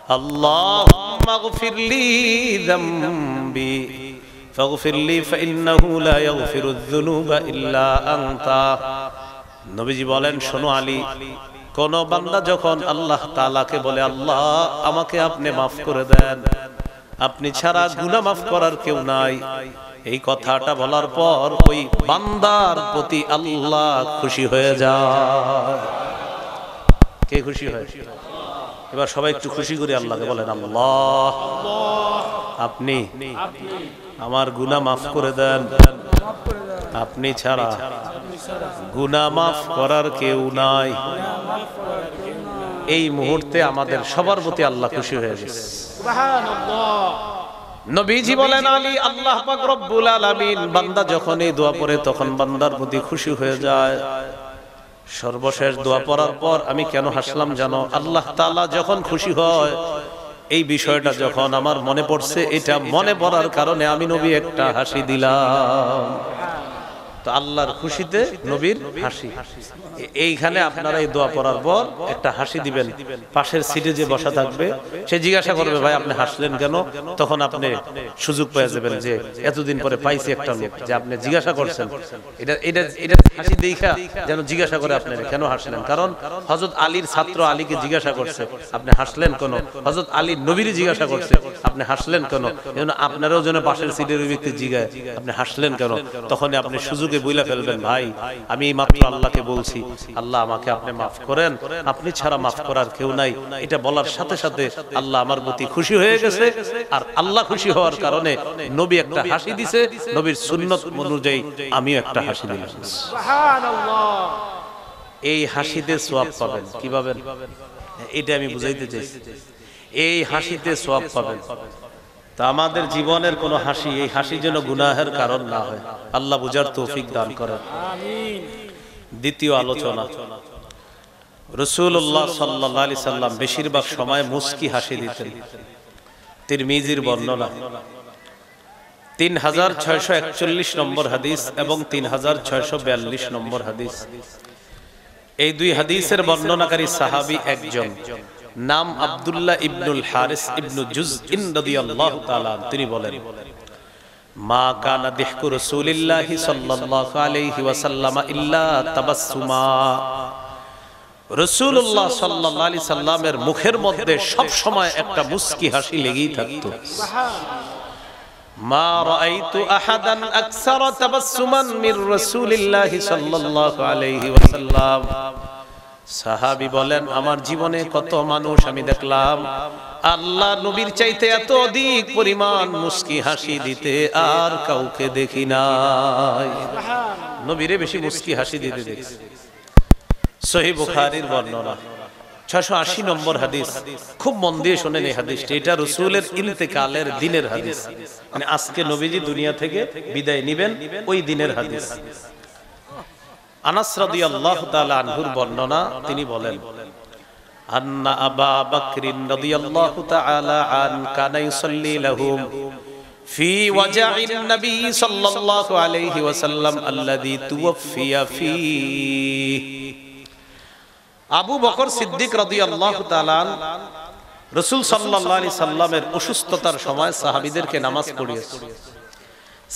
আল্লাহুম্মা গফিরলি যামবি ফাগফিরলি ফাইন্নাহু লা ইয়াগফিরুয যুনুবা ইল্লা আনতা। নবীজি বলেন, শোনো আলী, কোন বান্দা যখন আল্লাহ তাআলাকে বলে, আল্লাহ আমাকে আপনি মাফ করে দেন, আপনি ছাড়া গুনাহ মাফ করার কেউ নাই, এই কথাটা বলার পর ওই বান্দার প্রতি আল্লাহ খুশি হয়ে যায়। কে খুশি হয়? এবার সবাই একটু খুশি করে আল্লাহকে বলেন, আল্লাহ আপনি আমার গুনাহ মাফ করে দেন, আপনি ছাড়া গুনাহ মাফ করার কেউ নাই। এই মুহূর্তে আমাদের সবার প্রতি আল্লাহ খুশি হয়ে গেছে। সুবহানাল্লাহ। নবীজি বলেন, আলী আল্লাহ পাক রব্বুল আলামিন বান্দা যখন এই দোয়া পড়ে তখন বান্দার প্রতি খুশি হয়ে যায়। সর্বশেষ দোয়া পড়ার পর আমি কেন হাসলাম জানো? আল্লাহ তাআলা যখন খুশি হয়, এই বিষয়টা যখন আমার মনে পড়ছে, এটা মনে পড়ার কারণে আমি নবী একটা হাসি দিলাম। তো আল্লাহর খুশিতে নবীর হাসি। এইখানে আপনারা এই দোয়া পড়ার পর একটা হাসি দিবেন। পাশের সিটে যে বসা থাকবে সে জিজ্ঞাসা করবে, ভাই আপনি হাসলেন কেন? তখন আপনি সুযোগ পেয়ে যাবেন যে এতদিন পরে পাইছি একটা লোক যে আপনি জিজ্ঞাসা করছেন। এটা হাসি দেখা যেন জিজ্ঞাসা করে আপনি কেন হাসলেন। কারণ হযরত আলীর ছাত্র আলীকে জিজ্ঞাসা করছে, আপনি হাসলেন কেন? হযরত আলী নবীর জিজ্ঞাসা করছে, আপনি হাসলেন কেন? যেন আপনারাও যেন পাশের সিটের ওই ব্যক্তি জিজ্ঞাসা, আপনি হাসলেন কেন? তখন আপনি সুযোগ বইলা ফেলবেন, ভাই আমি মাত্র আল্লাহকে বলছি, আল্লাহ আমাকে আপনি মাফ করেন, আপনি ছাড়া মাফ করার কেউ নাই। এটা বলার সাথে সাথে আল্লাহ আমার প্রতি খুশি হয়ে গেছে। আর আল্লাহ খুশি হওয়ার কারণে নবী একটা হাসি দিছে, নবীর সুন্নত অনুযায়ী আমিও একটা হাসি দিলাম। সুবহানাল্লাহ। এই হাসিতে সওয়াব পাবেন। কি পাবেন? এটা আমি বুঝাইতে চাইছি। এই হাসিতে সওয়াব পাবেন। তা আমাদের জীবনের কোন হাসি, এই হাসি যেন গুনাহের কারণ না হয়, আল্লাহ বুঝার তৌফিক দান করেন। আমিন। দ্বিতীয় আলোচনা, রাসূলুল্লাহ সাল্লাল্লাহু আলাইহি সাল্লাম বেশিরভাগ সময় মুস্কি হাসি দিতেন। তিরমিজির বর্ণনা 3641 নম্বর হাদিস এবং 3642 নম্বর হাদিস। এই দুই হাদিসের বর্ণনাকারী সাহাবী একজন, নাম আব্দুল্লাহ ইবনুল হারিস ইবনু জুজইন রাদিয়াল্লাহু তাআলা। তিনি বলেন, মা কানা দিহকু রাসূলিল্লাহি সাল্লাল্লাহু আলাইহি ওয়াসাল্লাম ইল্লা তাবাসসুমা। রাসূলুল্লাহ সাল্লাল্লাহু আলাইহি সাল্লামের মুখের মধ্যে সব সময় একটা মুস্কি হাসি লেগেই থাকতো। মা রাআইতু আহাদান আকসারা তাবাসসুমান মির রাসূলিল্লাহি সাল্লাল্লাহু আলাইহি ওয়াসাল্লাম। সাহাবী বলেন, আমার জীবনে কত মানুষ আমি দেখলাম আল্লাহ নবীর চাইতে এত অধিক পরিমাণ মুস্কি হাসি দিতে আর কাউকে দেখি নাই। নবীরে বেশি মুস্কি হাসি দিতে দেখছি। সহিহ বুখারীর বর্ণনা 680 নম্বর হাদিস। খুব মন দিয়ে শুনেন এই হাদিসটি। এটা রাসূলের ইন্তেকালের দিনের হাদিস, মানে আজকে নবীজি দুনিয়া থেকে বিদায় নেবেন ওই দিনের হাদিস। আনাস রাদিয়াল্লাহু তাআলা আনহুর বর্ণনা, তিনি বলেন, আন্না আবা বকরিন রাদিয়াল্লাহু তাআলা আন কানা ইউসাল্লি লাহুম ফি ওয়াজাইন নবী সাল্লাল্লাহু আলাইহি ওয়াসাল্লাম আল্লাযী তুওফিয়া ফীহি। আবু বকর সিদ্দিক রাদিয়াল্লাহু তাআলা রাসূল সাল্লাল্লাহু আলাইহি সাল্লামের অসুস্থতার সময় সাহাবীদেরকে নামাজ পড়িয়েছে।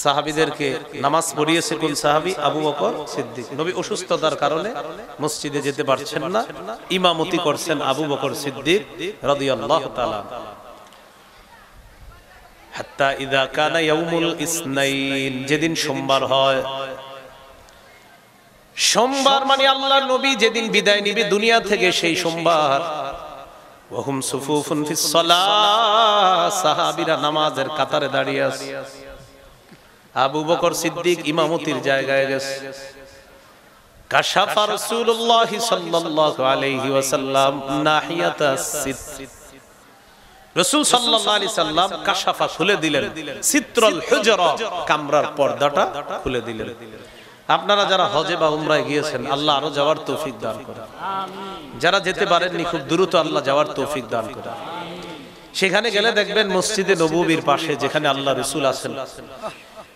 সাহাবীদেরকে নামাজ পড়িয়েছে কোন সাহাবী? আবু বকর সিদ্দিক। নবী অসুস্থতার কারণে মসজিদে যেতে পারছেন না, ইমামতি করছেন আবু বকর সিদ্দিক রাদিয়াল্লাহু তাআলা। হাত্তা ইযা কানা ইয়াউমুল ইসনাইন, যেদিন সোমবার হয়, সোমবার মানে আল্লাহর নবী যেদিন বিদায় নিবে দুনিয়া থেকে, সেই সোমবার, ওয়াহুম সুফুফুন ফিস সালাহ, সাহাবীরা নামাজের কাতারে দাঁড়িয়ে আছে। আবু বকর সিদ্দিক ইমামতির জায়গায় গেছে। কাশাফা রাসূলুল্লাহ সাল্লাল্লাহু আলাইহি ওয়াসাল্লাম নাহিয়াতাস সিত্র, রাসূল সাল্লাল্লাহু আলাইহি সাল্লাম কাশাফা খুলে দিলেন, সিত্রুল হুজরা, কামরার পর্দাটা খুলে দিলেন। আপনারা যারা হজে বা উমরায় গিয়েছেন, আল্লাহ আরো যাওয়ার তৌফিক দান করেন। আমিন। যারা যেতে পারেননি, খুব দ্রুত আল্লাহ যাওয়ার তৌফিক দান করেন। সেখানে গেলে দেখবেন মসজিদে নববীর পাশে যেখানে আল্লাহ রাসূল আছেন,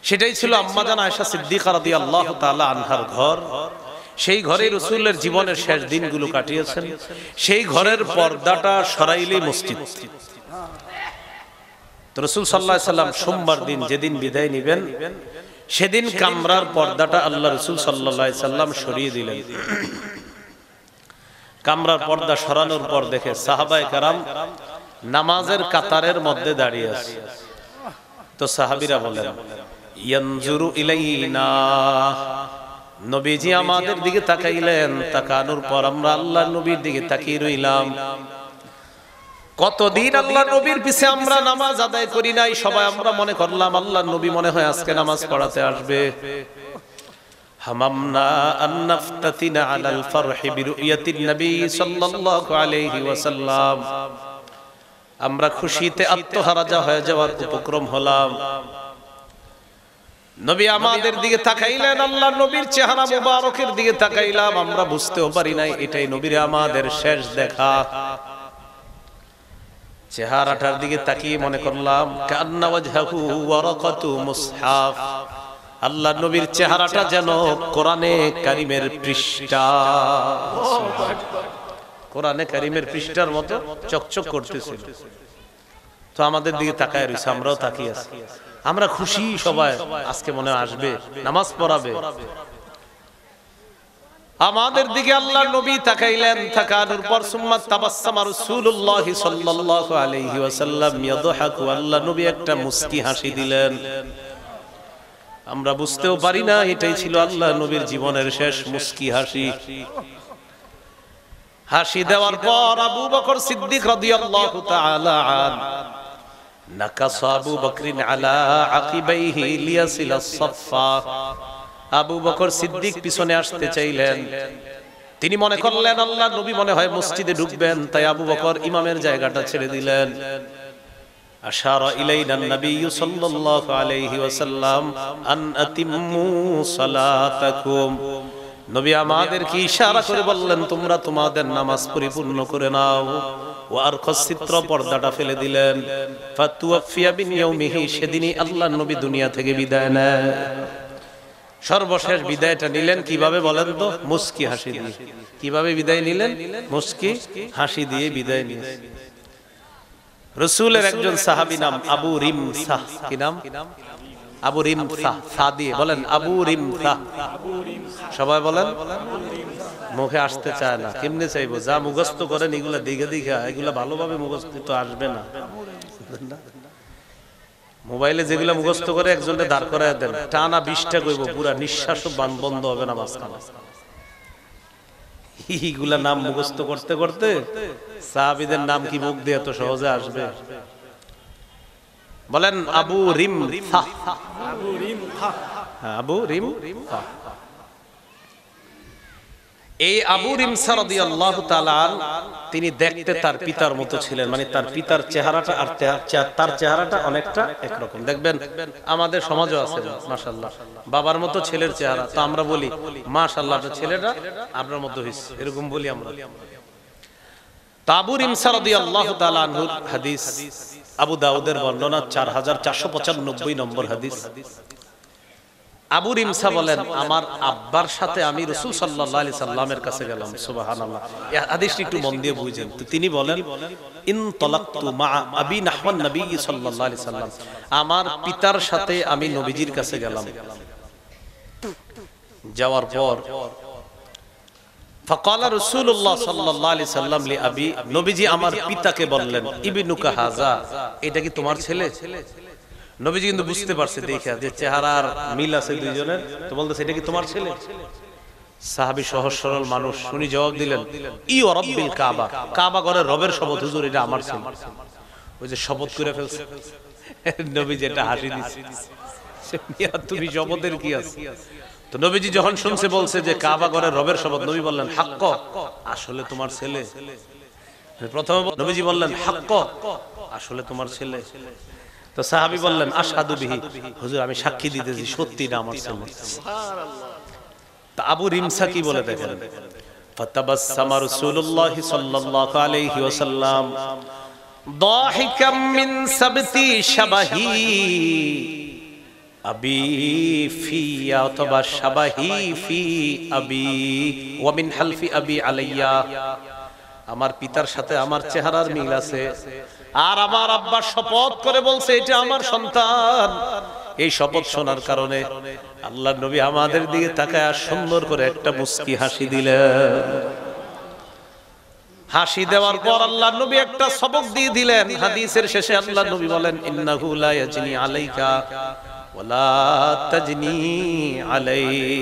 সেটাই ছিল আম্মা জান আয়েশা সিদ্দিকা রাদিয়াল্লাহু তাআলা আনহার ঘর। সেই ঘরে রাসূলের জীবনের শেষ দিনগুলো কাটিয়েছেন। সেই ঘরের পর্দাটা সরাইলেই মসজিদ। তো রাসূল সাল্লাল্লাহু আলাইহি সাল্লাম সোমবার দিন যেদিন বিদায় নেবেন, সেদিন কামরার পর্দাটা আল্লাহ রাসূল সাল্লাল্লাহু আলাইহি সাল্লাম সরিয়ে দিলেন। কামরার পর্দা সরানোর পর দেখে সাহাবায়ে কেরাম নামাজের কাতারের মধ্যে দাঁড়িয়ে আছে। তো সাহাবীরা বলেন, ইয়ানজুরু ইলাইনা, নবীজি আমাদের দিকে তাকাইলেন। তাকানোর পর আমরা আল্লাহর নবীর দিকে তাকিয়ে রইলাম। কতদিন আল্লাহর নবীর পিছে আমরা নামাজ আদায় করি নাই, সবাই আমরা মনে করলাম আল্লাহর নবী মনে হয় আজকে নামাজ পড়াতে আসবে। হামামনা আন নাফতাতিনা আলাল ফারহি বিরুয়াতিন নবী সাল্লাল্লাহু আলাইহি ওয়াসাল্লাম, আমরা খুশিতে আত্মহারা হয়ে যাওয়ার উপক্রম হলাম। নবী আমাদের দিকে তাকাইলেন, আল্লাহর নবীর চেহারা মুবারকের দিকে তাকাইলাম। আমরা বুঝতেও পারি নাই এটাই নবীর আমাদের শেষ দেখা। চেহারাটার দিকে তাকিয়ে মনে করলাম কান্না ওয়াজহাহু ওয়ারাকাতু মুসহাফ, আল্লাহর নবীর চেহারাটা যেন কোরআনে কারীমের পৃষ্ঠা, কোরআনে কারীমের পৃষ্ঠার মতো চকচক করতেছিল। তো আমাদের দিকে তাকায় রইছে, আমরাও তাকিয়ে আছি। আমরা খুশি সবাই, আজকে মনে আসবে নামাজ পড়াবে। আমাদের দিকে আল্লাহর নবী তাকাইলেন। তাকানোর পর সুম্মা তাবাসসামা রাসূলুল্লাহ সাল্লাল্লাহু আলাইহি ওয়াসাল্লাম ইয়াদহাকু, আল্লাহর নবী একটা মুস্কি হাসি দিলেন। আমরা বুঝতেও পারি না এটাই ছিল আল্লাহর নবীর জীবনের শেষ মুস্কি হাসি। হাসি দেওয়ার পর আবু বকর সিদ্দিক রাদিয়াল্লাহু তাআলা আন নাকাসা আবু বকরিন আলা আকিবাইহি লিয়াসিলাস সাফফা, আবু বকর সিদ্দিক পিছনে আসতে চাইলেন। তিনি মনে করলেন আল্লাহর নবী মনে হয় মসজিদে ঢুকবেন, তাই আবু বকর ইমামের জায়গাটা ছেড়ে দিলেন। আশারা ইলাইনা নবী সাল্লাল্লাহু আলাইহি ওয়াসাল্লাম আন আতিম্মু সালাতাকুম, নবী আমাদেরকে ইশারা করে বললেন তোমরা তোমাদের নামাজ পরিপূর্ণ করে নাও। ওয়ার খসিত্র পর্দাটা ফেলে দিলেন। ফাতুওয়াফিয়া বিন ইয়াউমিহি, সেদিনই আল্লাহর নবী দুনিয়া থেকে বিদায় নেন। সর্বশেষ বিদায়টা নিলেন কিভাবে বলেন তো? মুস্কি হাসি দিয়ে। কিভাবে বিদায় নিলেন? মুস্কি হাসি দিয়ে বিদায় নিলেন। রাসূলের একজন সাহাবী নাম আবু রিমসাহ, কি নাম? আবু রিমসাহ, সা দিয়ে বলেন আবু রিমসাহ। সবাই বলেন, মুখে আসতে চায় না। কেমনে চাইবো? যা মুখস্থ করেন এগুলা দিঘা দিঘা, এগুলা ভালোভাবে মুখস্থ তো আসবে না। মোবাইলে যেগুলা মুখস্থ করে একজনে দাঁড় করায় দেন, টানা 20টা কইব, পুরা নিঃশ্বাসও বন্ধ হবে না মাঝখানে। এইগুলা নাম মুখস্থ করতে করতে সাহাবীদের নাম কি মুখ দিয়ে এত সহজে আসবে? বলেন আবু রিমসাহ। আবু রিমসাহ, এই আবু রিমসাহ রাদিয়াল্লাহু তাআলা তিনি দেখতে তার পিতার মতো ছিলেন। মানে তার পিতার চেহারাটা আর তার চেহারাটা অনেকটা একরকম। দেখবেন আমাদের সমাজও আছে মাশাআল্লাহ, বাবার মতো ছেলের চেহারা। তো আমরা বলি মাশাআল্লাহ আপনার ছেলেটা আপনার মতো হইছে, এরকম বলি আমরা। আবু রিমসাহ রাদিয়াল্লাহু তাআলা আনহু হাদিস, আবু দাউদের বর্ণনা 4495 নম্বর হাদিস। আবু রিমসা বলেন আমার আব্বার সাথে আমি রাসূল সাল্লাল্লাহু আলাইহি সাল্লামের কাছে গেলাম। সুবহানাল্লাহ, এই হাদিসটি একটু মন দিয়ে বুঝেন। তো তিনি বলেন ইনতালাকতু মা আবি নাহওয়ান নবী সাল্লাল্লাহু আলাইহি সাল্লাম, আমার পিতার সাথে আমি নবীজির কাছে গেলাম। যাওয়ার পর ফাকালা রাসূলুল্লাহ সাল্লাল্লাহু আলাইহি সাল্লাম লি আবি, নবীজি আমার পিতাকে বললেন ইবনুকা হাযা, এটা কি তোমার ছেলে? নবীজি কিন্তু বুঝতে পারছে দেখা যে চেহারার মিল আছে দুইজনের, তো বলতেছে এটা কি তোমার ছেলে? সাহাবী সহজ সরল মানুষ, শুনি জবাব দিলেন ই ওয়া রাব্বিল কাবা, কাবা ঘরের রবের শপথ হুজুর এটা আমার ছেলে। ওই যে শপথ করে ফেলছে, নবীজি এটা হাসি দিছে, তুমি শপথের কি আছে? তো নবীজি যখন শুনছে বলছে যে কাবা ঘরের রবের শপথ, নবী বললেন হাক্ক, আসলে তোমার ছেলে। প্রথমে নবীজি বললেন হাক্ক, আসলে তোমার ছেলে। তো সাহাবী বললেন আশহাদু বিহি, হুজুর আমি সাক্ষী দিতেছি সত্যি না আমার ছেলে। সুবহানাল্লাহ। তা আবু রিমসা কি বলে দেখেন, ফাতাবাসসামা রাসূলুল্লাহ সাল্লাল্লাহু আলাইহি ওয়াসাল্লাম দাহিকাম মিন সাবতি শাবাহি, আবি ফিয়া অথবা শাবাহি ফি আবি ওয়া মিন হালফি আবি আলাইয়া, আমার পিতার সাথে আমার চেহারার মিল আছে, আর আমার আব্বা শপথ করে বলছে এটা আমার সন্তান। এই শপথ শোনার কারণে আল্লাহর নবী আমাদের দিকে তাকায় সুন্দর করে একটা মুস্কি হাসি দিলেন। হাসি দেওয়ার পর আল্লাহর নবী একটা সবক দিয়ে দিলেন। হাদিসের শেষে আল্লাহর নবী বলেন, ইন্নাহু লা ইয়াজনি আলাইকা ওয়ালা তাজনি আলাইহি,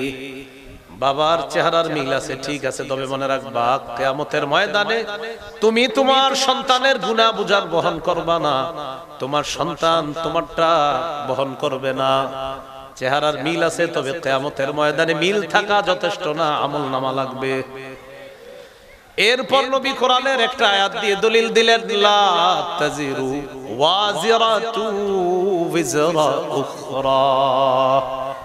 বাবার চেহারার মিল আছে ঠিক আছে, তবে মনে রাখবা কিয়ামতের ময়দানে তুমি তোমার সন্তানের গুনাহ বোঝার বহন করবা না, তোমার সন্তান তোমারটা বহন করবে না। চেহারার মিল আছে, তবে কিয়ামতের ময়দানে মিল থাকা যথেষ্ট না, আমলনামা লাগবে। এরপর নবী কোরআনের একটা আয়াত দিয়ে দলিল দিলেন, লা তাজিরু ওয়াজিরাতু বিজরা উখরা,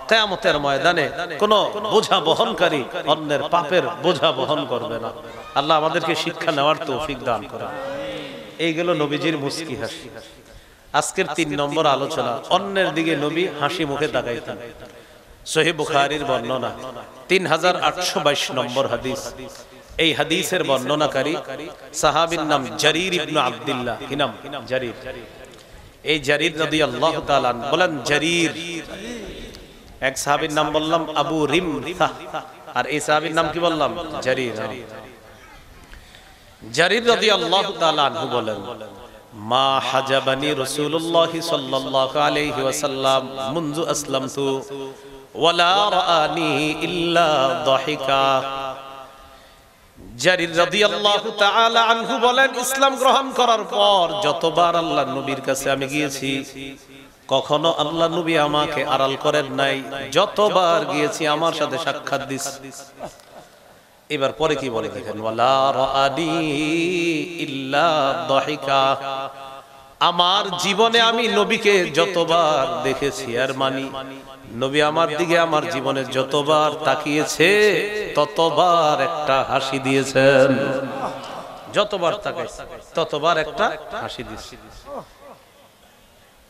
কিয়ামতের ময়দানে কোন বোঝা বহনকারী অন্যের পাপের বোঝা বহন করবে না। আল্লাহ আমাদেরকে শিক্ষা নেওয়ার তৌফিক দান করেন। এই গেল নবীজির মুস্কি হাসি। আজকের 3 নম্বর আলোচনা, অন্যের দিকে নবী হাসি মুখে তাকাইতেন। সহিহ বুখারীর বর্ণনা 3822 নম্বর হাদিস। এই হাদিসের বর্ণনাকারী সাহাবীর নাম জারীর ইবনে আব্দুল্লাহ। কি নাম? জারীর। এই জারীর রাদিয়াল্লাহু তাআলা বলেন, জারীর এক সাহাবীর নাম বললাম আবু রিমসাহ, আর এই সাহাবীর নাম কি বললাম? জারীর। জারীর রাদিয়াল্লাহু তাআলা আনহু বলেন, মা হাজাবানি রাসূলুল্লাহ সাল্লাল্লাহু আলাইহি ওয়াসাল্লাম মুনযু আসলামতু ওয়ালা রাআনি ইল্লা দাহিকা। জারীর রাদিয়াল্লাহু তাআলা আনহু বলেন, ইসলাম গ্রহণ করার পর যতবার আল্লাহর নবীর কাছে আমি গিয়েছি, কখনো আল্লাহ নবী আমাকে আড়াল করেন নাই, যতবার গিয়েছি আমার সাথে সাক্ষাৎ দিয়েছে। এবার পরে কি বলে দেখেন, ওয়ালা রাআনি ইল্লা দাহিকা, আমার জীবনে আমি নবীকে যতবার দেখেছি, আর মানি নবী আমার দিকে আমার জীবনে যতবার তাকিয়েছে ততবার একটা হাসি দিয়েছেন। যতবার তাকাইছে ততবার একটা হাসি দিয়েছে।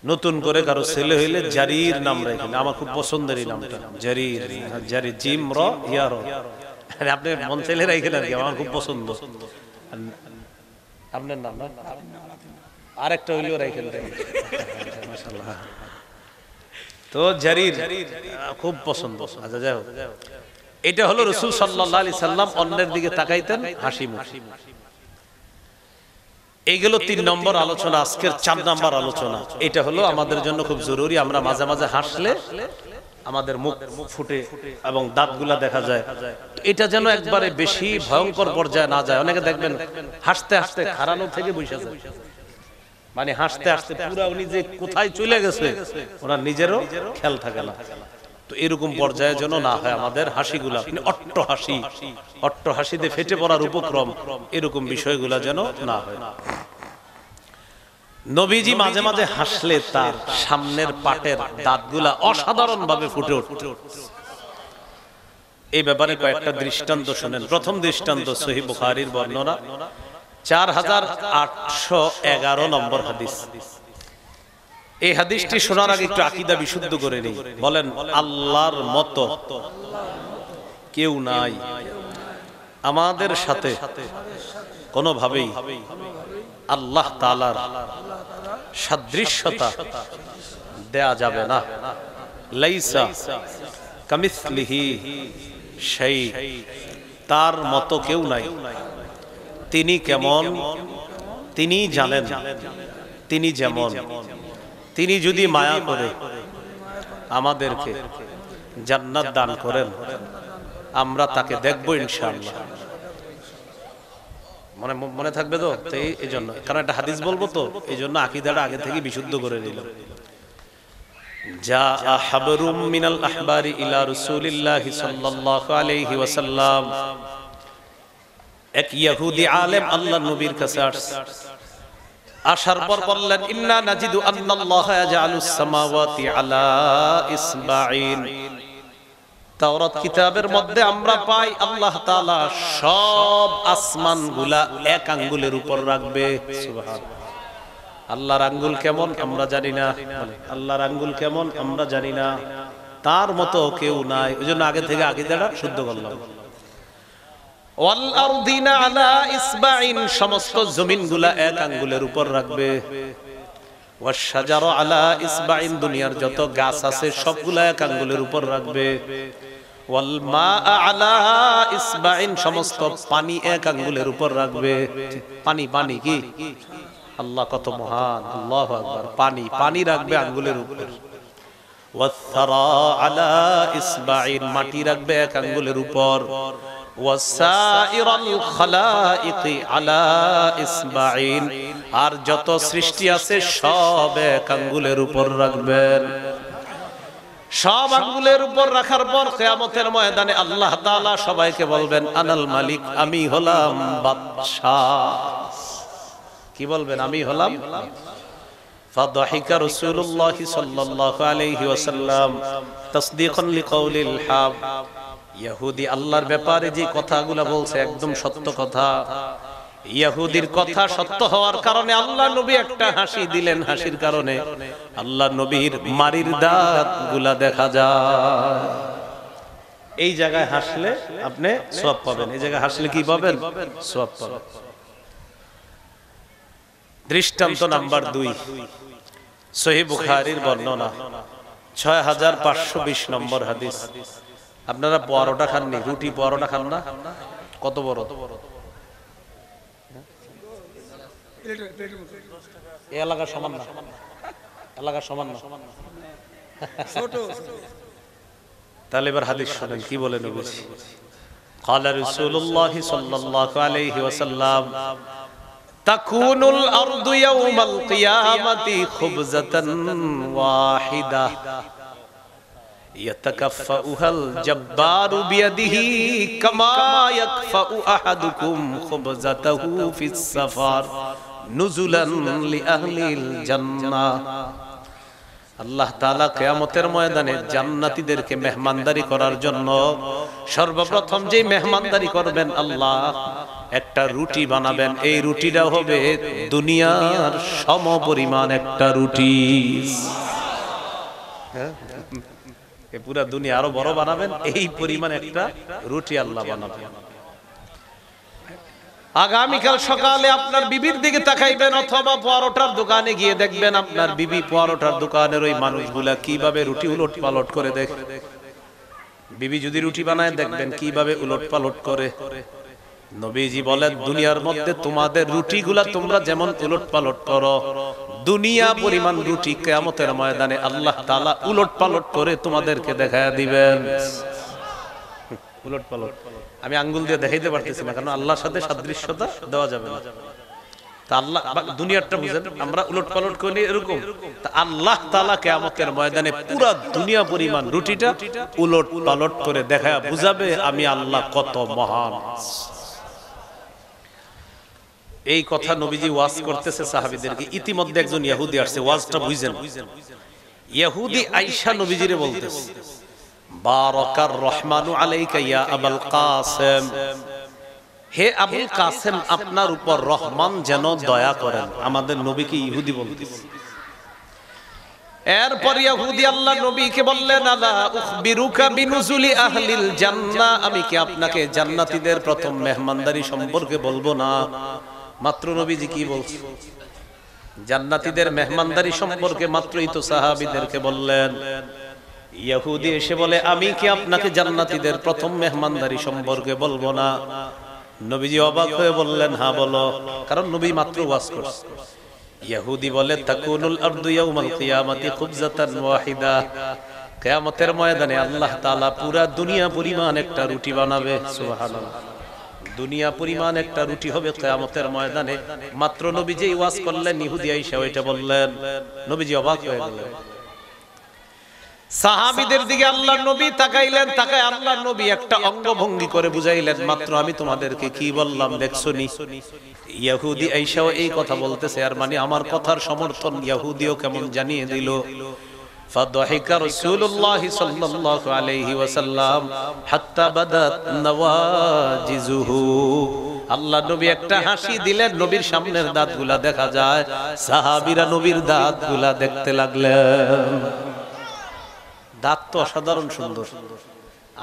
নতুন করে কারো ছেলে হইলে জারীর নাম রাখেন, আমার খুব পছন্দের এই নামটা জারীর। জারীর জিম র ইয়া র, আরে আপনি মন ছেলে রাখেন আর কি, আমার খুব পছন্দ। আপনার নাম না আরেকটা হইলেও রাখেন, মাশাআল্লাহ। তো জারীর খুব পছন্দ। আচ্ছা যাই হোক, এটা হলো রাসূল সাল্লাল্লাহু আলাইহি সাল্লাম অন্যের দিকে তাকাইতেন হাসি মুখে। এইগুলো 3 নম্বর আলোচনা। আজকের 4 নম্বর আলোচনা, এটা হলো আমাদের জন্য খুব জরুরি। আমরা মাঝে মাঝে হাসলে আমাদের মুখ ফুটে এবং দাঁতগুলা দেখা যায়, এটা যেন একবারে বেশি ভয়ঙ্কর পর্যায়ে না যায়। অনেকে দেখবেন হাসতে হাসতে খাড়ানো থেকে বসে যায়, মানে হাসতে হাসতে পুরো উনি যে কোথায় চলে গেছে ওনার নিজেরও খেয়াল থাকে না। তো এরকম পর্যায়ে যেন না হয় আমাদের হাসিগুলা, অট্ট হাসিতে ফেটে পড়ার উপক্রম, এরকম বিষয়গুলা যেন না হয়। নবীজি মাঝে মাঝে হাসলে তার সামনের পাটের দাঁতগুলা অসাধারণ ভাবে ফুটে উঠত। এই ব্যাপারে কয়েকটা দৃষ্টান্ত শুনেন। প্রথম দৃষ্টান্ত সহিহ বুখারীর বর্ণনা 4811 নম্বর হাদিস। এই হাদিসটি শোনার আগে একটু আকীদা বিশুদ্ধ করে নেই। বলেন, আল্লাহর মতো কেউ নাই, আমাদের সাথে কোনোভাবেই আল্লাহ তাআলার সাদৃশ্যতা দেয়া যাবে না। লাইসা কামিসলিহি শাই, তার মতো কেউ নাই। তিনি কেমন তিনি জানেন, তিনি যেমন। তিনি যদি মায়া করে আমাদেরকে জান্নাত দান করেন, আমরা তাকে দেখবো ইনশাআল্লাহ। মনে থাকবে তো? এই জন্য, কারণ একটা হাদিস বলবো তো, এই জন্য আকীদাটা আগে থেকে বিশুদ্ধ করে নিলাম। যা হাবরুম মিনাল আহবারি ইলা রাসূলিল্লাহি সাল্লাল্লাহু আলাইহি ওয়াসাল্লাম, এক ইহুদি আলেম আল্লাহর নবীর কাছে আসছে। আসার পর বললেন, ইন্না নাজিদু আন্নাল্লাহা ইয়াজআলুস সামাওয়াতি আলা ইসবাঈন, তাওরাত কিতাবের মধ্যে আমরা পাই আল্লাহ তাআলা সব আসমানগুলা এক আঙ্গুলের উপর রাখবে। সুবহানাল্লাহ। আল্লাহর আঙ্গুল কেমন আমরা জানি না, আল্লাহর আঙ্গুল কেমন আমরা জানি না, তার মতো কেউ নাই। ওই জন্য আগে থেকে আকীদাটা শুদ্ধ করলাম। ওয়াল আরদিনা আলা ইসবাইন, সমস্ত জমিনগুলা এক আঙ্গুলের উপর রাখবে। ওয়াশ শাজারু আলা ইসবাইন, দুনিয়ার যত গাছ আছে সবগুলা এক আঙ্গুলের উপর রাখবে। ওয়াল মা আলা ইসবাইন, সমস্ত পানি এক আঙ্গুলের উপর রাখবে। পানি, পানি কি? আল্লাহ কত মহান, আল্লাহু আকবার। পানি, পানি রাখবে আঙ্গুলের উপর। ওয়াসসারা আলা ইসবাইন, মাটি রাখবে এক আঙ্গুলের উপর। ওয়াসাইরাল খালাইকি আলা ইসবাইন, আর যত সৃষ্টি আছে সব এক আঙ্গুলের উপর রাখবেন। সব আঙ্গুলের উপর রাখার পর কিয়ামতের ময়দানে আল্লাহ তাআলা সবাইকে বলবেন আনাল মালিক, আমি হলাম বাদশাহ। কি বলবেন? আমি হলাম। ফাদাহিকা রাসূলুল্লাহ সাল্লাল্লাহু আলাইহি ওয়াসাল্লাম তাসদীকান লিকাউলিল হাব, ইহুদি আল্লাহর ব্যাপারে যে কথাগুলো বলছে একদম সত্য কথা। ইহুদির কথা সত্য হওয়ার কারণে আল্লাহ নবী একটা হাসি দিলেন, হাসির কারণে আল্লাহ নবীর মারির দাঁতগুলা দেখা যায়। এই জায়গায় হাসলে আপনি সওয়াব পাবেন, এই জায়গায় হাসলে কি পাবেন? সওয়াব পাবেন। দৃষ্টান্ত নাম্বার 2, সহিহ বুখারীর বর্ণনা 6520 নম্বর হাদিস। আপনারা পরোটা খাননি? রুটি পরোটা খান না? কত বড়? এই এলাকার সমান না, এলাকার সমান না। তাহলে এবার হাদিস শুনেন কি বলে নবী। قال رسول الله صلى الله عليه وسلم تكون الأرض يوم القيامة خبزة واحدة يتكفأها الجبار بيده كما يكفأ أحدكم خبزته في السفر نزلا لأهل الجنة। আল্লাহ তাআলা কিয়ামতের ময়দানে জান্নাতীদেরকে মেহমানদারি করার জন্য সর্বপ্রথম যে মেহমানদারি করবেন, আল্লাহ একটা রুটি বানাবেন। এই রুটিটা হবে দুনিয়ার সমপরিমাণ একটা রুটি। এই পুরা দুনিয়া আরো বড় বানাবেন, এই পরিমাণ একটা রুটি আল্লাহ বানাবেন। আগামীকাল সকালে আপনার বিবির দিকে তাকাইবেন অথবা পরোটার দোকানে গিয়ে দেখবেন আপনার বিবি পরোটার দোকানের ওই মানুষগুলা কিভাবে রুটি উলট পালট করে দেখে। বিবি যদি রুটি বানায় দেখবেন কিভাবে উলট পালট করে। নবীজি বলেন দুনিয়ার মধ্যে তোমাদের রুটিগুলা তোমরা যেমন উলট পালট করো, দুনিয়া পরিমাণ রুটি কিয়ামতের ময়দানে আল্লাহ তাআলা উলট পালট করে তোমাদেরকে দেখায়া দিবেন। উলট পালট আমি আঙ্গুল দিয়ে দেখাইতে পারতেছি না, কারণ আল্লাহর সাথে সাদৃশ্যতা দেওয়া যাবে না। তা আল্লাহ দুনিয়াটা বুঝেন, আমরা উলট পালট করি এরকম। তা আল্লাহ তাআলা কিয়ামতের ময়দানে পুরো দুনিয়া পরিমাণ রুটিটা উলট পালট করে দেখায়া বুঝাবে আমি আল্লাহ কত মহান। এই কথা নবীজি ওয়াজ করতেছে সাহাবীদেরকে। ইতিমধ্যে একজন ইহুদি আসছে, ওয়াজটা বুঝেন। ইহুদি আয়েশা নবীজিরে বলতেছে বারাকার রহমানু আলাইকা ইয়া আবুল কাসেম, হে আবুল কাসেম আপনার উপর রহমান যেন দয়া করেন। আমাদের নবীকে ইহুদি বলতেছে। এরপর ইহুদি আল্লাহ নবীকে বললেন আলা উখবিরুকা বিনুজুলি আহলিল জান্নাহ, আমি কি আপনাকে জান্নাতীদের প্রথম মেহমানদারি সম্পর্কে বলবো না? মাত্র নবীজি কি বলছেন? জান্নাতীদের মেহমানদারি সম্পর্কে মাত্রই তো সাহাবীদেরকে বললেন। ইহুদি এসে বলে আমি কি আপনাকে জান্নাতীদের প্রথম মেহমানদারি সম্পর্কে বলবো না? নবীজি অবাক হয়ে বললেন হ্যাঁ বলো, কারণ নবী মাত্র ওয়াজ করছে। ইহুদি বলে তাকুনুল আরদু ইয়াউমাল কিয়ামাতি খুবজাতান ওয়াহিদা, কিয়ামতের ময়দানে আল্লাহ তাআলা পুরা দুনিয়া পরিমাণ একটা রুটি বানাবে। সুবহানাল্লাহ, দুনিয়া পরিমাণ একটা রুটি হবে কিয়ামতের ময়দানে। মাত্র নবীজি ওয়াজ করলেন, ইহুদি আয়েশা ওইটা বললেন। নবীজি অবাক হয়ে গেলেন। সাহাবীদের দিকে আল্লাহর নবী তাকাইলেন, তাকায় আল্লাহর নবী একটা অঙ্গভঙ্গি করে বুঝাইলেন মাত্র আমি তোমাদেরকে কি বললাম দেখছনি? ইহুদি আয়েশাও এই কথা বলতেছে, আর মানে আমার কথার সমর্থন ইহুদিও কেমন জানিয়ে দিল। ফাদাহিকা রাসূলুল্লাহ সাল্লাল্লাহু আলাইহি ওয়াসাল্লাম হাত্তা বাদাত নওয়াজিজুহু, আল্লাহ নবী একটা হাসি দিলেন, নবীর সামনের দাঁতগুলা দেখা যায়, সাহাবীরা নবীর দাঁতগুলা দেখতে লাগলেন। দাঁত তো অসাধারণ সুন্দর।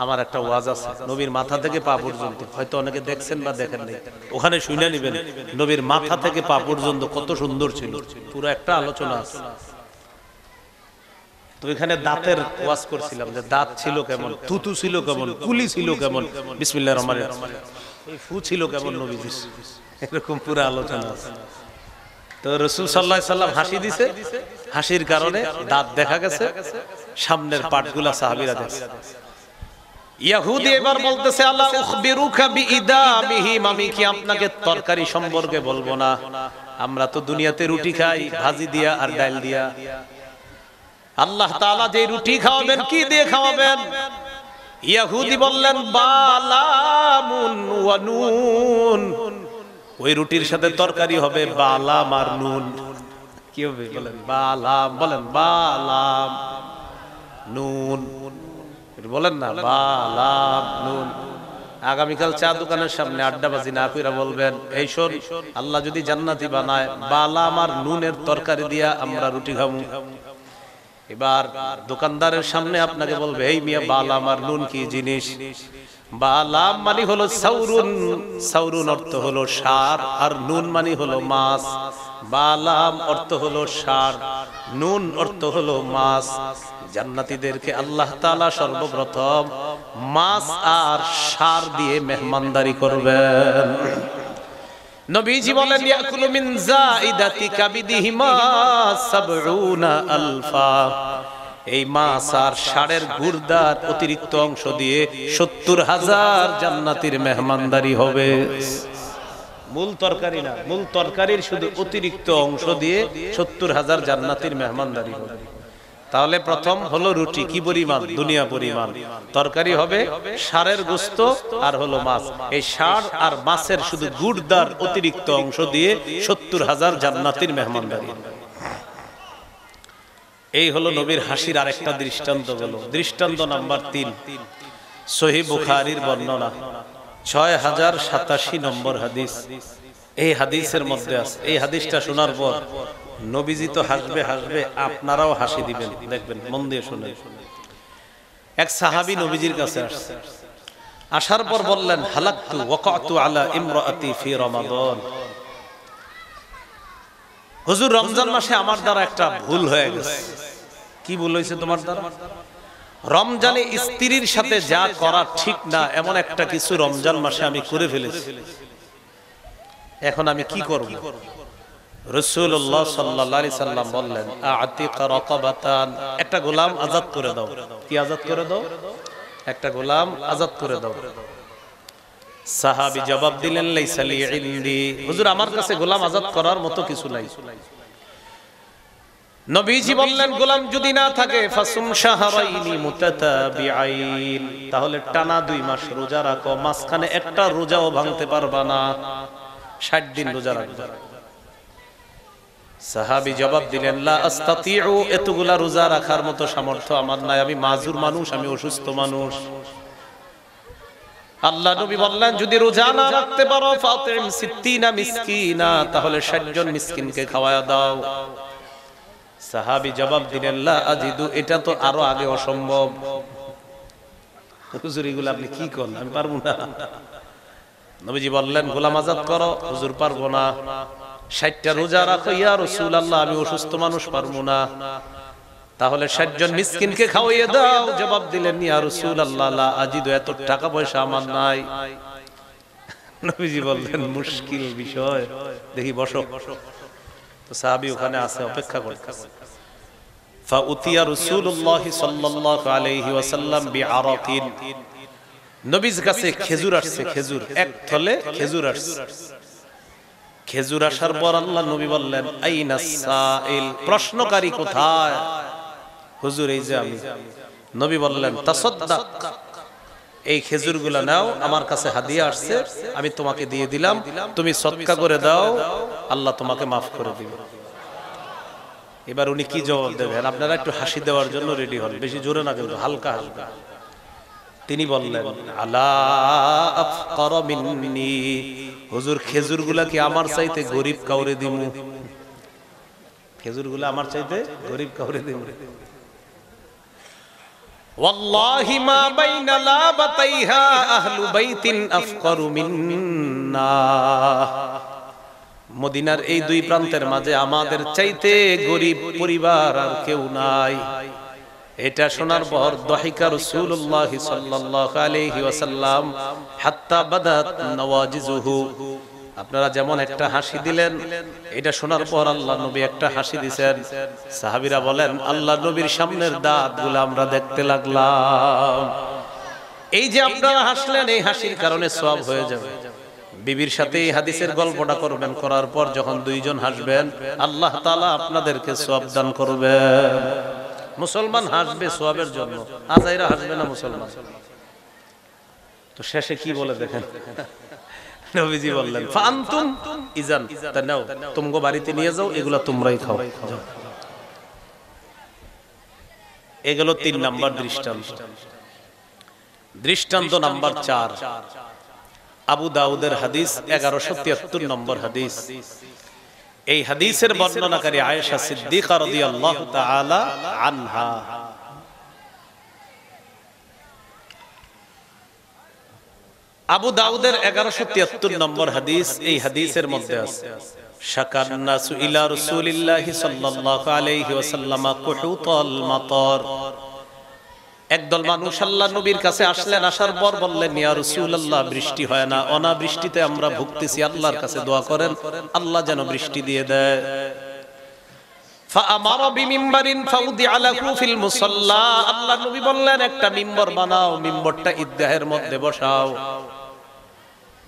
আমার একটা ওয়াজ আছে নবীর মাথা থেকে পা পর্যন্ত, হয়তো অনেকে দেখছেন বা দেখেন নাই, ওখানে শুনে নিবেন নবীর মাথা থেকে পা পর্যন্ত কত সুন্দর ছিল, পুরো একটা আলোচনা আছে। তো এখানে দাঁতের ওয়াজ করছিলাম যে দাঁত ছিল কেমন, থুতু ছিল কেমন, কুলি ছিল কেমন, বিসমিল্লাহির রহমানির রহিম, এই ফু ছিল কেমন নবীজির, এরকম পুরো আলোচনা আছে। তো রাসূল সাল্লাল্লাহু আলাইহি সাল্লাম হাসি দিছে, হাসির কারণে দাঁত দেখা গেছে, সামনের পাটগুলা সাহাবীরা দেখছে। ইহুদি এবার বলতেছে আল্লাহ উখবিরুকা বিইদামিহি, আমি কি আপনাকে তরকারি সম্পর্কে বলবো না? আমরা তো দুনিয়াতে রুটি খাই ভাজি দিয়া আর ডাল দিয়া, আল্লাহ তাআলা যে রুটি খাওয়াবেন কি দিয়ে খাওয়াবেন? ইহুদি বললেন বালামুন ওয়া নুন, ওই রুটির সাথে তরকারি হবে বালাম আর নুন। কি হবে বলেন? বালাম, বলেন বালাম নুন, বলেন না বালাম নুন। আগামীকাল চা দোকানের সামনে আড্ডাবাজি না কইরা বলবেন, এই শোন, আল্লাহ যদি জান্নাতি বানায় বালাম আর নুনের তরকারি দিয়া আমরা রুটি খাবো। এবার দোকানদারের সামনে আপনাকে বলবে, এই মিয়া বালাম আর নুন কি জিনিস? বালাম মানে হলো সাউরুন, সাউরুন অর্থ হলো সার, আর নুন মানে হলো মাছ। বালাম অর্থ হলো সার, নুন অর্থ হলো মাছ। জান্নাতীদেরকে আল্লাহ তাআলা সর্বপ্রথম মাছ আর সার দিয়ে মেহমানদারি করবেন। নবীজি বলেন ইয়াকুলু মিন যাইদাতি কাবিদিহিমা সাবউনা আলফা, এই মাছ আর ষাঁড়ের গুর্দার অতিরিক্ত অংশ দিয়ে ৭০,০০০ জান্নাতীর মেহমানদারি হবে। মূল তরকারি না, মূল তরকারির শুধু অতিরিক্ত অংশ দিয়ে ৭০,০০০ জান্নাতীর মেহমানদারি হবে। তাহলে প্রথম হলো রুটি, কি পরিমাণ? দুনিয়া পরিমাণ। তরকারি হবে ষাঁড়ের গোশত আর হলো মাছ। এই ষাঁড় আর মাছের শুধু গুর্দার অতিরিক্ত অংশ দিয়ে ৭০,০০০ জান্নাতীর মেহমানদারি। এই হলো নবীর হাসির আরেকটা দৃষ্টান্ত হলো। দৃষ্টান্ত নাম্বার ৩, সহিহ বুখারীর বর্ণনা ৬০৮৭ নম্বর হাদিস। এই হাদিসের মধ্যে আছে, এই হাদিসটা শোনার পর নবীজি তো হাসবে হাসবে, আপনারাও হাসি দিবেন, দেখবেন, মন দিয়ে শুনেন। এক সাহাবী নবীজির কাছে আসছে, আসার পর বললেন হালাকতু ওয়াকাতু আলা ইমরাআতি ফি রমাদান, হুজুর রমজান মাসে আমার দ্বারা একটা ভুল হয়ে গেছে। কি ভুল হয়েছে তোমার দ্বারা? রমজানে স্ত্রীর সাথে যা করা ঠিক না এমন একটা কিছু রমজান মাসে আমি করে ফেলেছি, এখন আমি কি করব? রাসূলুল্লাহ সাল্লাল্লাহু আলাইহি সাল্লাম বললেন আ'তিক রাকাবাতান, একটা গোলাম আযাদ করে দাও। কি আযাদ করে দাও? একটা গোলাম আযাদ করে দাও। সাহাবী জবাব দিলেন লাইসা লি ইনদি, হুজুর আমার কাছে গোলাম আযাদ করার মতো কিছু নাই। নবীজি বললেন গোলাম যদি না থাকে ফাসুম শাহরাইনি মুতাতাবিআইন, তাহলে টানা ২ মাস রোজা রাখো, মাঝখানে একটা রোজাও ভাঙতে পারবা না, ৬০ দিন রোজা রাখবে। সাহাবী জবাব দিলেন লা আস্তাতিউ, এতগুলা রোজা রাখার মতো সামর্থ্য আমার নাই, আমি মাজুর মানুষ, আমি অসুস্থ মানুষ। আল্লাহ নবী বললেন যদি রোজা না রাখতে পারো ফাতিম ৬০ মিসকিনা, তাহলে ৬০ জন মিসকিনকে খাওয়ায়া দাও। সাহাবী জবাব দিলেন লা আজিদু, এটা তো আরো আগে অসম্ভব। হুজুর এগুলো আপনি কি করেন? আমি পারবো না। নবীজি বললেন গোলাম আযাদ করো। হুজুর পারবো না। ৬০টা রোজা রাখো। ইয়া রাসূলুল্লাহ আমি অসুস্থ মানুষ, পারবো না। তাহলে ৬০ জন মিসকিনকে খাওয়িয়ে দাও। জবাব দিলেন ইয়া রাসূলুল্লাহ লা আজিদু, এত টাকা পয়সা আমার নাই। নবীজি বললেন মুশকিল বিষয়, দেখি বসো। তো সাহাবী ওখানে আছে, অপেক্ষা করতেছে। ফাউতিয়া রাসূলুল্লাহ সাল্লাল্লাহু আলাইহি ওয়াসাল্লাম বিআরাকিন, নবীর কাছে খেজুর আসছে, খেজুর, এক থলে খেজুর আসছে। খেজুর আসার পর আল্লাহ নবী বললেন আইনাস সাইল, প্রশ্নকারী কোথায়? হুজুর এই যে আমি। নবী বললেন তাসাদদাক, এই খেজুরগুলো নাও, আমার কাছে হাদিয়া আসছে, আমি তোমাকে দিয়ে দিলাম, তুমি সদকা করে দাও, আল্লাহ তোমাকে মাফ করে দিবে। এবার উনি কি জবাব দেবেন? আপনারা একটু হাসি দেওয়ার জন্য রেডি হন, বেশি জোরে না কিন্তু হালকা হালকা। তিনি বললেন আলা আফকার মিন্নি হুজুর খেজুরগুলা কি আমার চাইতে গরিব কাউরে দিমু? খেজুরগুলা আমার চাইতে গরিব কাউরে দিমু? ওয়াল্লাহি মা বাইনা লাবাতাইহা আহলু বাইতিন আফকারু মিন্না। মদিনার এই দুই প্রান্তের মাঝে আমাদের চাইতে গরিব পরিবার আর কেউ নাই। এটা শোনার পর দহিকা রাসূলুল্লাহ সাল্লাল্লাহু আলাইহি ওয়াসাল্লাম হাত্তা বাদাত নওয়াজিজুহু। আপনারা যেমন একটা হাসি দিলেন, এটা শোনার পর আল্লাহ নবী একটা হাসি দিয়েছেন। সাহাবীরা বলেন আল্লাহ নবীর সামনের দাঁতগুলো আমরা দেখতে লাগলাম। এই যে আপনারা হাসলেন, এই হাসির কারণে সওয়াব হয়ে যাবে। বিবির সাথে এই হাদিসের গল্পটা করবেন, করার পর যখন দুইজন হাসবেন আল্লাহ তাআলা আপনাদেরকে সওয়াব দান করবেন। মুসলমান হাসবে সওয়াবের জন্য, আজাইরা হাসবে না মুসলমান। তো শেষে কি বলে দেখেন, নবীজি বললেন ফাআনতুম ইজান তানাও, তোমগো বাড়িতে নিয়ে যাও, এগুলা তোমরাই খাও। এগুলো 3 নাম্বার দৃষ্টান্ত। দৃষ্টান্ত নাম্বার 4, আবু দাউদের হাদিস 1173 নম্বর হাদিস। এই হাদিসের বর্ণনাকারী আয়েশা সিদ্দিকা রাদিয়াল্লাহু তাআলা আনহা। আবু দাউদের 1173 নম্বর হাদিস। এই হাদিসের মধ্যে আছে শাকান নাসু ইলা রাসূলিল্লাহি সাল্লাল্লাহু আলাইহি ওয়াসাল্লাম কুহুতাল মাতার। একদল মানুষ আল্লাহ নবীর কাছে আসলেন, আসার পর বললেন ইয়া রাসূলুল্লাহ, বৃষ্টি হয় না, অনাবৃষ্টিতে আমরা ভুগতেছি, আল্লাহর কাছে দোয়া করেন আল্লাহ যেন বৃষ্টি দিয়ে দেয়। ফাআমারা বিমিম্বারিন ফাউদিআ লাহু ফিল মুসাল্লা। আল্লাহ নবী বললেন একটা মিম্বর বানাও, মিম্বরটা ঈদগাহের মধ্যে বসাও।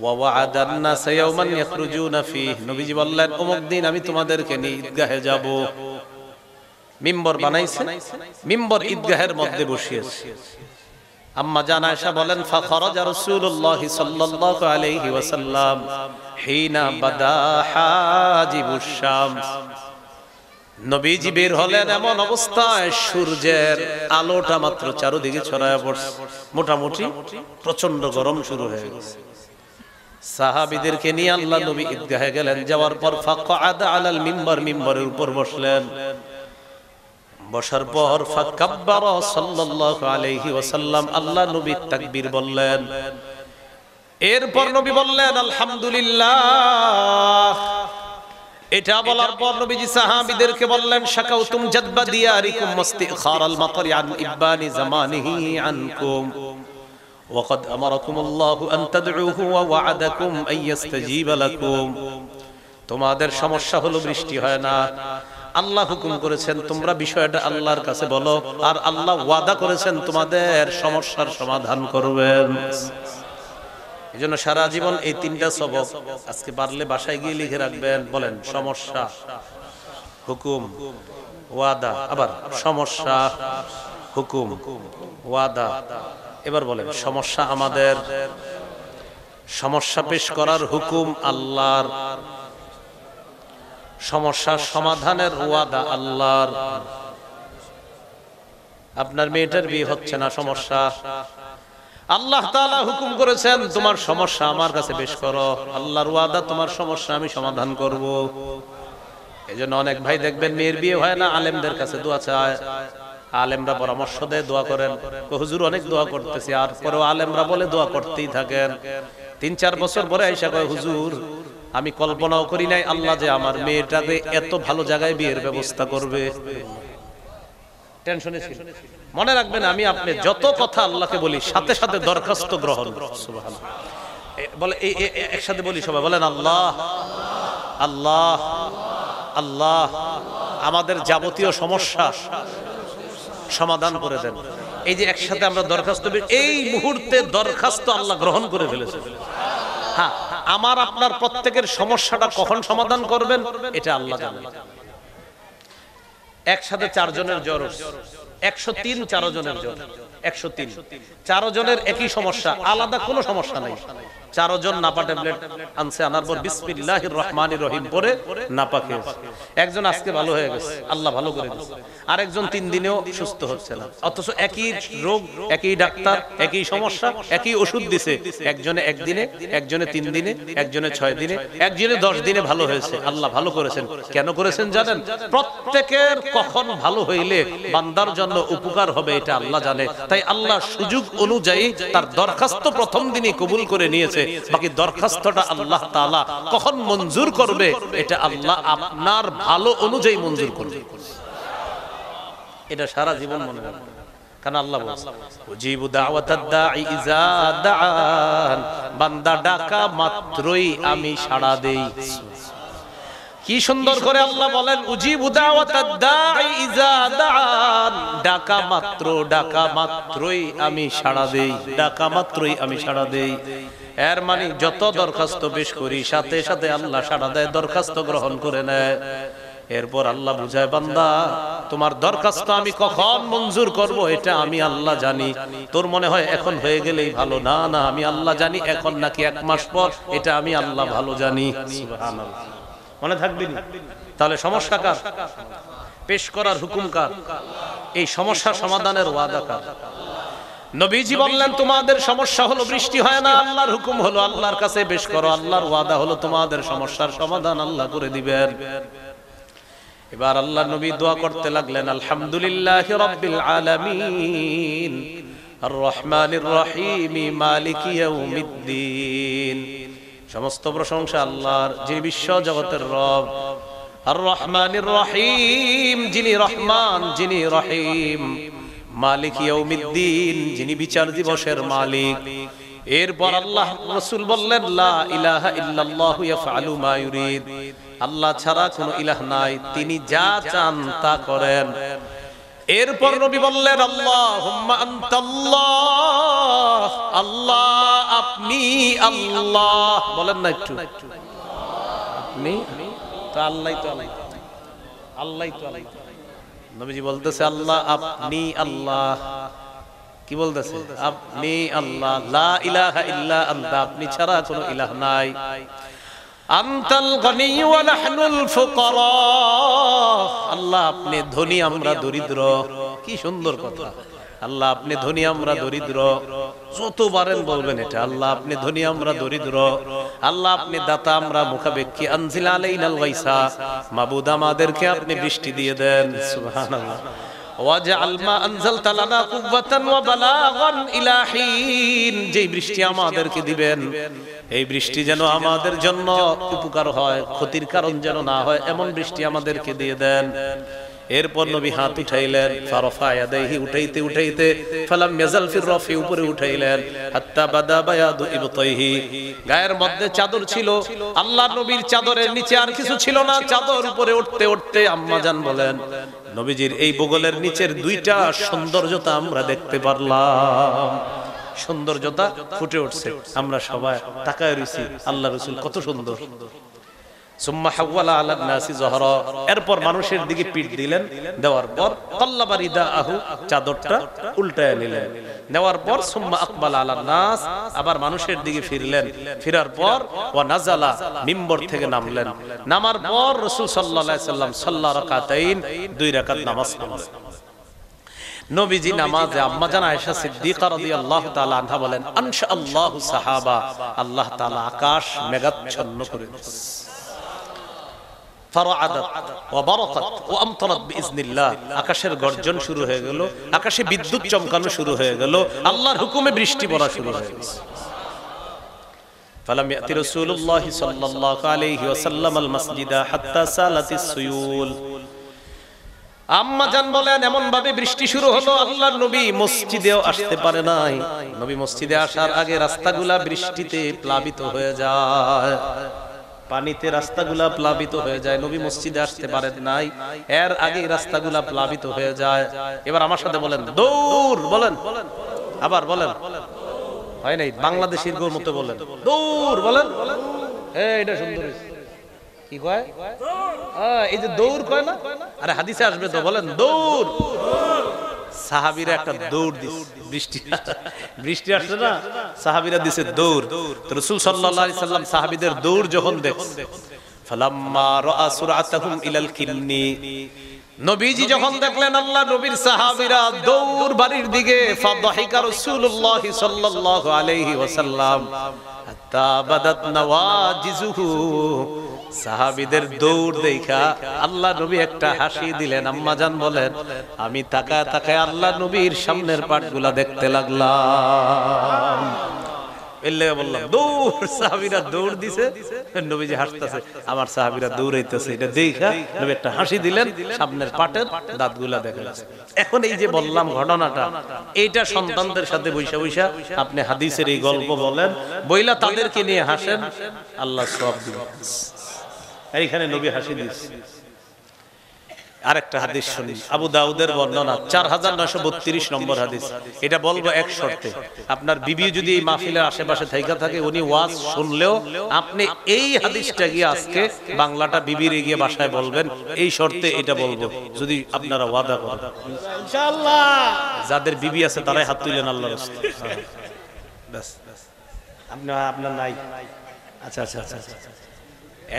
ওয়া ওয়া'আদান নাস ইয়াওমান ইয়াখরুজুনা ফীহি। নবীজি বললেন অমুক দিন আমি তোমাদেরকে নিয়ে ঈদগাহে যাব। মিম্বর বানাইছে, মিম্বর ঈদগাহের মধ্যে বসিয়েছে। আম্মা জান আয়েশা বলেন ফাখরাজা রাসূলুল্লাহ সাল্লাল্লাহু আলাইহি ওয়াসাল্লাম হিনা বাদা হাজিবুশ শামস। নবীজি বের হলেন এমন অবস্থায় সূর্যের আলোটা মাত্র চারদিকে ছড়ায় পড়ছে, মোটামুটি প্রচন্ড গরম শুরু হয়ে গেছে। সাহাবীদেরকে নিয়ে আল্লাহ নবী ঈদগাহে গেলেন। যাওয়ার পর ফাকআদা আলাল মিম্বার, মিম্বরের উপর বসলেন। বসার পর ফাকাব্বারা সাল্লাল্লাহু আলাইহি ওয়াসাল্লাম, আল্লাহ নবী তাকবীর বললেন। এরপর নবী বললেন আলহামদুলিল্লাহ। এটা বলার পর নবীজি সাহাবীদেরকে বললেন শাকাউতুম জাদবা দিয়ারিকুম মুস্তিখারাল মাতারি আন ইবানি জামানিহি আনকুম ওয়া ক্বাদ আমারাকুমুল্লাহু আন তাদউহু ওয়া ওয়া'আদাকুম আন ইস্তাজিবা লাকুম। তোমাদের সমস্যা হলো বৃষ্টি হয় না, আল্লাহ হুকুম করেছেন তোমরা বিষয়টা আল্লাহর কাছে বলো, আর আল্লাহ ওয়াদা করেছেন তোমাদের সমস্যার সমাধান করবেন। এজন্য সারা জীবন এই 3টা সবক আজকে পারলে বাসায় গিয়ে লিখে রাখবেন। বলেন সমস্যা, হুকুম, ওয়াদা। আবার সমস্যা, হুকুম, ওয়াদা। এবার বলেন সমস্যা আমাদের, সমস্যা পেশ করার হুকুম আল্লাহর, সমস্যার সমাধানের ওয়াদা আল্লাহর। আপনার মেয়েটার বিয়ে হচ্ছে না, সমস্যা, আল্লাহ তাআলা হুকুম করেছেন তোমার সমস্যা আমার কাছে পেশ করো, আল্লাহর ওয়াদা তোমার সমস্যা আমি সমাধান করব। এজন্য অনেক ভাই দেখবেন মেয়ের বিয়ে হয় না, আলেমদের কাছে দোয়া চায়, আলেমরা পরামর্শ দেয় দোয়া করেন। হুজুর অনেক দোয়া করতেছি, আর পরেও আলেমরা বলে দোয়া করতেই থাকেন। 3-4 বছর পরে আইসা কয় হুজুর আমি কল্পনাও করি নাই আল্লাহ যে আমার মেয়েটাকে এত ভালো জায়গায় বিয়ের ব্যবস্থা করবে। টেনশনে ছিল। মনে রাখবেন আমি আপনি যত কথা আল্লাহকে বলি সাথে সাথে দরখাস্ত গ্রহণ। সুবহানাল্লাহ। বলে একসাথে বলি সবাই, বলেন আল্লাহ আল্লাহ আল্লাহ আমাদের যাবতীয় সমস্যা সমাধান করে দেন। এই যে একসাথে আমরা দরখাস্ত, এই মুহূর্তে দরখাস্ত আল্লাহ গ্রহণ করে ফেলেছে। হ্যাঁ, আমার আপনার প্রত্যেকের সমস্যাটা কখন সমাধান করবেন এটা আল্লাহ জানেন। একসাথে 4 জনের জ্বর, 103 4 জনের জ্বর, 103 4 জনের একই সমস্যা, আলাদা কোনো সমস্যা নাই। চারজন নাপা ট্যাবলেট আনছে, আনার পর বিসমিল্লাহির রহমানির রহিম পরে নাপা খেয়েছে। একজন আজকে ভালো হয়ে গেছে, আল্লাহ ভালো করে দিয়েছে। আরেকজন 3 দিনেও সুস্থ হচ্ছে না, অথচ একই রোগ, একই ডাক্তার, একই সমস্যা, একই ওষুধ দিছে। একজনে 1 দিনে, একজনে 3 দিনে, একজনে 6 দিনে, একজনে 10 দিনে ভালো হয়েছে। আল্লাহ ভালো করেছেন। কেন করেছেন জানেন? প্রত্যেকের কখন ভালো হইলে বান্দার জন্য উপকার হবে এটা আল্লাহ জানে। তাই আল্লাহ সুযোগ অনুযায়ী তার দরখাস্ত প্রথম দিনই কবুল করে নিয়েছে। বাকি দরখাস্তটা আল্লাহ তাআলা কখন মঞ্জুর করবে এটা আল্লাহ আপনার ভালো অনুযায়ী মঞ্জুর করবে। এটা সারা জীবন মনে রাখবেন, কারণ আল্লাহ বলেন উজিবু দাওয়াতাদ দাঈ ইযা দাআন, বান্দা ডাকা মাত্রই আমি সাড়া দেই। কি সুন্দর করে আল্লাহ বলেন উজিবু দাওয়াতাদ দাঈ ইযা দাআন, ডাকা মাত্রই আমি সাড়া দেই, ডাকা মাত্রই আমি সাড়া দেই। এর মানে যত দরখাস্ত পেশ করি সাথে সাথে আল্লাহ সাড়া দেয়, দরখাস্ত গ্রহণ করে নেয়। এরপর আল্লাহ বুঝায় বান্দা তোমার দরখাস্ত আমি কখন মঞ্জুর করব এটা আমি আল্লাহ জানি। তোর মনে হয় এখন হয়ে গেলেই ভালো, না না, আমি আল্লাহ জানি এখন নাকি 1 মাস পর এটা আমি আল্লাহ ভালো জানি। সুবহানাল্লাহ, মনে থাকবে না? তাহলে সমস্যা কার? পেশ করার হুকুম কার? এই সমস্যা সমাধানের ওয়াদা কার? নবীজি বললেন তোমাদের সমস্যা হলো বৃষ্টি হয় না, আল্লাহর হুকুম হলো আল্লাহর কাছে পেশ করো, আল্লাহর ওয়াদা হলো তোমাদের সমস্যার সমাধান আল্লাহ করে দিবেন। এবার আল্লাহ নবী দোয়া করতে লাগলেন আলহামদুলিল্লাহি রাব্বিল আলামিন আর রহমানির রহিম মালিকি ইয়াউমিদ্দিন। সমস্ত প্রশংসা আল্লাহর, যিনি বিশ্ব জগতের রব। আর রহমানির রহিম, যিনি রহমান, যিনি রহিম। মালিক ইয়াউমিদ্দিন, যিনি বিচার দিবসের মালিক। এরপর আল্লাহ রাসূল বললেন লা ইলাহা ইল্লাল্লাহু ইয়াফআলু মা ইউরিদ, আল্লাহ ছাড়া কোনো ইলাহ নাই, তিনি যা চান তা করেন। এরপর নবী বললেন আল্লাহুম্মা আনতাল্লাহ, আল্লাহ আপনি আল্লাহ। বলেন না একটু, আপনি তো আল্লাহই তো আল্লাহ, আল্লাহই তো আল্লাহ। নবীজি বলতেছে আল্লাহ আপনি আল্লাহ। কি বলতেছে? আপনি আল্লাহ, লা ইলাহা ইল্লা আনতা, আপনি ছাড়া কোনো ইলাহ নাই। আনতাল গনি ওয়া নাহনুল ফুকারা, আল্লাহ আপনি ধনী আমরা দরিদ্র। কি সুন্দর কথা! আল্লাহ আপনি ধনী আমরা দরিদ্র। যতবারেন বলবেন এটা, আল্লাহ আপনি ধনী আমরা দরিদ্র। আল্লাহ আপনি দাতা আমরা মুখাপেক্ষী। আনজিল আলাইনাল গায়সা, মাবুদ আমাদেরকে আপনি বৃষ্টি দিয়ে দেন। সুবহানাল্লাহ। ওয়াজআল মা আনজালতা লানা কুওয়াতান ওয়া বালাগান ইলা হিন, যেই বৃষ্টি আমাদেরকে দিবেন এই বৃষ্টি যেন আমাদের জন্য উপকার হয়, ক্ষতির কারণ যেন না হয়, এমন বৃষ্টি আমাদেরকে দিয়ে দেন। এরপর নবী হাত উঠাইলেন, ফারফা ইয়াদাইহি, উঠাইতে উঠাইতে ফালাম ইয়াজাল ফির রাফি, উপরে উঠাইলেন হাত্তা বাদা বায়াদু ইবতাইহি, গায়ের মধ্যে চাদর ছিল, আল্লাহর নবীর চাদরের নিচে আর কিছু ছিল না। চাদর উপরে উঠতে উঠতে আম্মা জান বলেন নবীজির এই বগলের নিচের 2টা সৌন্দর্যতা আমরা দেখতে পারলাম। সৌন্দর্যতা ফুটে উঠছে, আমরা সবাই তাকায় রইছি, আল্লাহ রাসূল কত সুন্দর। সুম্মা হাওয়ালা আলা নাসি যহরা, এরপর মানুষের দিকে পিঠ দিলেন, দেওয়ার পর কাল্লাবা রিদাআহু, চাদরটা উল্টায় নিলেন, নেওয়ার পর সুম্মা আকবালা আলা নাস, আবার মানুষের দিকে ফিরলেন, ফিরার পর ওয়া নাজালা, মিম্বর থেকে নামলেন, নামার পর রাসূল সাল্লাল্লাহু আলাইহি সাল্লাম সাল্লা রাকাতাইন, 2 রাকাত নামাজ পড়লেন। নবীজি নামাজে আম্মা জান আয়েশা সিদ্দিকা রাদিয়াল্লাহু তাআলা আনহা বলেন আনশা আল্লাহু সাহাবা, আল্লাহ তাআলা আকাশ মেঘাচ্ছন্ন করে দিয়েছেন। ফারাআদাত ওয়া বারাকাত ওয়া আমতারাত বিইজনিল্লাহ, আকাশের গর্জন শুরু হয়ে গেল, আকাশে বিদ্যুৎ চমকানো শুরু হয়ে গেল, আল্লাহর হুকুমে বৃষ্টি পড়া শুরু হয়ে গেল। ফালাম ইয়াতি রাসূলুল্লাহ সাল্লাল্লাহু আলাইহি ওয়াসাল্লাম আল মাসজিদা হাত্তা সালাতিস সুয়ুল। আম্মা জান বলেন এমন ভাবে বৃষ্টি শুরু হলো, আল্লাহর নবী মসজিদেও আসতে পারে নাই। নবী মসজিদে আসার আগে রাস্তাগুলা বৃষ্টিতে প্লাবিত হয়ে যায়, পানিতে রাস্তাগুলা প্লাবিত হয়ে যায়। নবী মসজিদে আসতে পারেন নাই, এর আগে রাস্তাগুলা প্লাবিত হয়ে যায়। এবার আমার সাথে বলেন দৌড়, বলেন আবার বলেন, হয় নাই বাংলাদেশের গোর মতো বলেন দৌড়, বলেন এটা সুন্দর। কি কয়? এই যে দৌড় কয় না, আরে হাদিসে আসবে তো, বলেন দৌড়। সাহাবীরা একটা দৌড় দিছে, বৃষ্টি আসছে না, সাহাবীরা দিছে দৌড়। তো রাসূল সাল্লাল্লাহু আলাইহি সাল্লাম সাহাবীদের দৌড় যখন দেখছেন, ফালাম্মা রাআ সুরআতাহুম ইলাল কিন্নি, নবীজি যখন দেখলেন আল্লাহ নবীর সাহাবীরা দৌড় বাড়ির দিকে, ফাদাহিকা রাসূলুল্লাহ সাল্লাল্লাহু আলাইহি ওয়াসাল্লাম হাত্তা বাদাত নওয়াজিজুহু, সাহাবীদের দৌড় দেখা আল্লাহ নবী একটা হাসি দিলেন। আম্মা জান বলেন, আমি তাকায় তাকায় আল্লাহ নবীর সামনের পাটগুলা দেখতে লাগলাম। এলে বললাম দৌড়, সাহাবীরা দৌড় দিছে, নবীজি হাসতেছে, আমার সাহাবীরা দৌড়াইতেছে, এটা দেখা নবী একটা হাসি দিলেন, সামনের পাটের দাঁতগুলা দেখা যাচ্ছে। এখন এই যে বললাম ঘটনাটা, এইটা সন্তানদের সাথে বৈশা বৈশা আপনি হাদিসের এই গল্প বলেন, বইলা তাদেরকে নিয়ে হাসেন, আল্লাহ সওয়াব দিবেন। এইখানে নবী হাসি দিয়েছে। আরেকটা হাদিস শুনি, আবু দাউদের বর্ণনা, 4932 নম্বর হাদিস। এটা বলবো এক শর্তে, আপনার বিবি যদি এই মাহফিলের আশেপাশে থাইকা থাকে, উনি ওয়াজ শুনলেও আপনি এই হাদিসটা গিয়ে আজকে বাংলাটা বিবির গিয়ে বাসায় বলবেন, এই শর্তে এটা বলবো, যদি আপনারা ওয়াদা করেন ইনশাআল্লাহ। যাদের বিবি আছে তারাই হাত তুলেন আল্লাহর রাস্তায়। ব্যাস, আপনার নাই? আচ্ছা আচ্ছা আচ্ছা।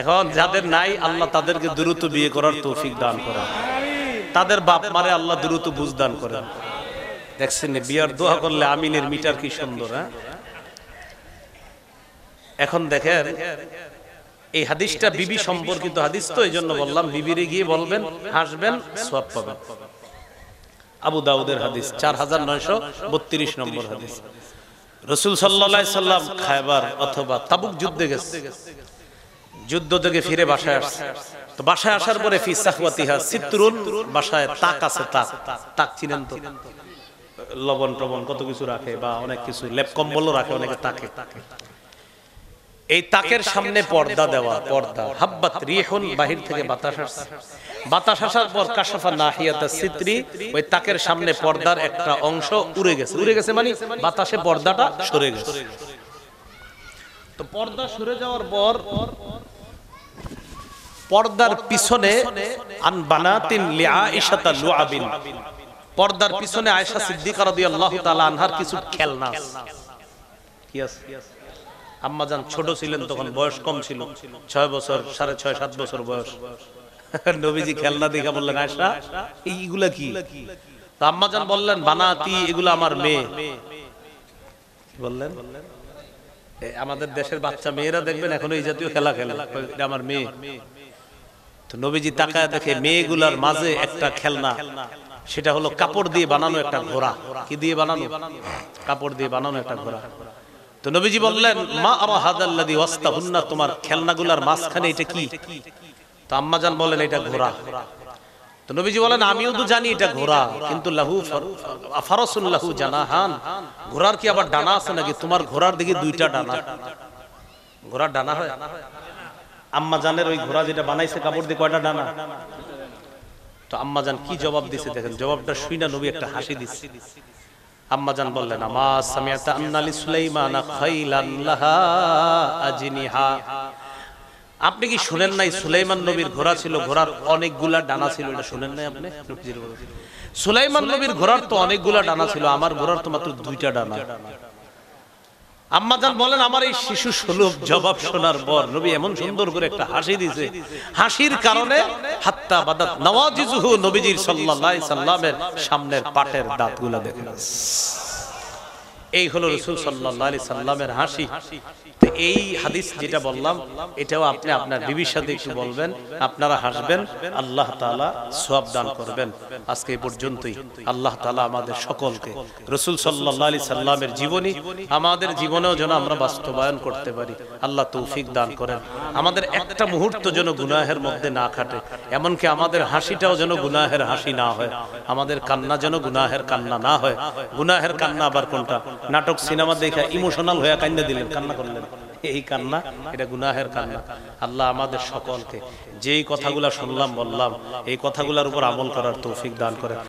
এখন যাদের নাই, আল্লাহ তাদেরকে দ্রুত বিয়ে করার তৌফিক দান করেন, তাদের বাপ মারে আল্লাহ দ্রুত বুঝ দান করেন। দেখছেন বিয়ার দোয়া করলে আমিনের মিটার কি সুন্দর। হ্যাঁ, এখন দেখেন এই হাদিসটা বিবি সম্পর্কিত হাদিস, তো এই জন্য বললাম বিবিরে গিয়ে বলবেন, হাসবেন, সওয়াব পাবেন। আবু দাউদের হাদিস, 4932 নম্বর হাদিস। রাসূল সাল্লাল্লাহু আলাইহি সাল্লাম খায়বার অথবা তাবুক যুদ্ধে গেছে, যুদ্ধ থেকে ফিরে বাসায় আসছে। তো বাসায় আসার পরে ফি সাহওয়াতিহা সিতরুন, বাসায় তাক আছে, তাক চিনেন তো, লবণ টবণ কত কিছু রাখে, বা অনেক কিছু লেপ কম্বলও রাখে অনেকে তাকে। এই তাকের সামনে পর্দা দেওয়া, পর্দা। হাব্বাত রিহুন, বাহির থেকে বাতাস আসছে, বাতাস আসার পর কাশাফা নাহিয়াতা সিতরি, ওই তাকের সামনে পর্দার একটা অংশ উড়ে গেছে মানে বাতাসে পর্দাটা সরে গেছে। তো পর্দা সরে যাওয়ার পর পর্দার পিছনে আন বানাতিন লিআইশাতা লুআবিন, পর্দার পিছনে আয়েশা সিদ্দিকা রাদিয়াল্লাহু তাআলা আনহার কিছু খেলনা কি আছে। আম্মা জান ছোট ছিলেন তখন, বয়স কম ছিল, 6 বছর, 6.5 7 বছর বয়স। নবীজি খেলনা দেখা বললেন, আয়েশা এইগুলা কি? তো আম্মা জান বললেন, বানাতি, এগুলা আমার মেয়ে। বললেন আমাদের দেশের বাচ্চা মেয়েরা দেখবেন এখন এই জাতীয় খেলা খেলে, এটা আমার মেয়ে। তো নবীজি তাকায় দেখে মেয়েগুলার মাঝে একটা খেলনা, সেটা হলো কাপড় দিয়ে বানানো একটা ঘোড়া। কি দিয়ে বানানো? কাপড় দিয়ে বানানো একটা ঘোড়া। তো নবীজি বললেন, মা আরা হাদাল্লাযী ওয়াস্তাহুন্না, তোমার খেলনাগুলার মাঝখানে এটা কি? তো আম্মা জান বলেন, এটা ঘোড়া। তো নবীজি বলেন, আমিও তো জানি এটা ঘোড়া, কিন্তু লাহু ফারাসুল লাহু জানাহান, ঘোড়ার কি আবার ডানা আছে নাকি? তোমার ঘোড়ার দিকে 2টা ডানা। ঘোড়ার ডানা হয়? আম্মা জানের ওই ঘোড়া যেটা বানাইছে কাপড় দিয়ে, কয়টা ডানা? তো আম্মা জান কি জবাব দিছে দেখেন, জবাবটা শুইনা নবী একটা হাসি দিছে। আম্মা জান বললেন, আমা সামিআতা আন্না লিসুলাইমানা খাইলান লাহা আজনিহা, আপনি কি শুনেন নাই সুলাইমান নবীর ঘোড়া ছিল, ঘোড়ার অনেকগুলা ডানা ছিল? এটা শুনেন নাই আপনি? সুলাইমান নবীর ঘোড়ার তো অনেকগুলা ডানা ছিল, আমার ঘোড়ার তো মাত্র 2টা ডানা। আম্মা জান বলেন, আমার এই শিশু সুলভ জবাব শোনার পর নবী এমন সুন্দর করে একটা হাসি দিয়েছে, হাসির কারণে হাত্তা বাদাত নওয়াজিজুহু, নবীজির সাল্লাল্লাহু আলাইহি সাল্লামের সামনের পাটের দাঁতগুলো দেখেন। এই হলো রাসূল সাল্লাল্লাহু আলাইহি সাল্লামের হাসি। তো এই হাদিস যেটা বললাম, এটাও আপনি আপনার বিবির সাথে একটু বলবেন, আপনারা হাসবেন, আল্লাহ তাআলা সওয়াব দান করবেন। আজকে এই পর্যন্তই। আল্লাহ তাআলা আমাদের সকলকে রাসূল সাল্লাল্লাহু আলাইহি সাল্লামের জীবনী আমাদের জীবনেও যেন আমরা বাস্তবায়ন করতে পারি, আল্লাহ তৌফিক দান করেন। আমাদের একটা মুহূর্ত যেন গুনাহের মধ্যে না কাটে, এমনকি আমাদের হাসিটাও যেন গুনাহের হাসি না হয়, আমাদের কান্না যেন গুনাহের কান্না না হয়। গুনাহের কান্না আবার কোনটা? নাটক সিনেমা দেখে ইমোশনাল হয়ে কান্না দিলেন, কান্না করলেন, এই কান্না, এটা গুনাহের কান্না। আল্লাহ আমাদের সকলকে যেই কথাগুলা শুনলাম বললাম, এই কথাগুলোর উপর আমল করার তৌফিক দান করেন।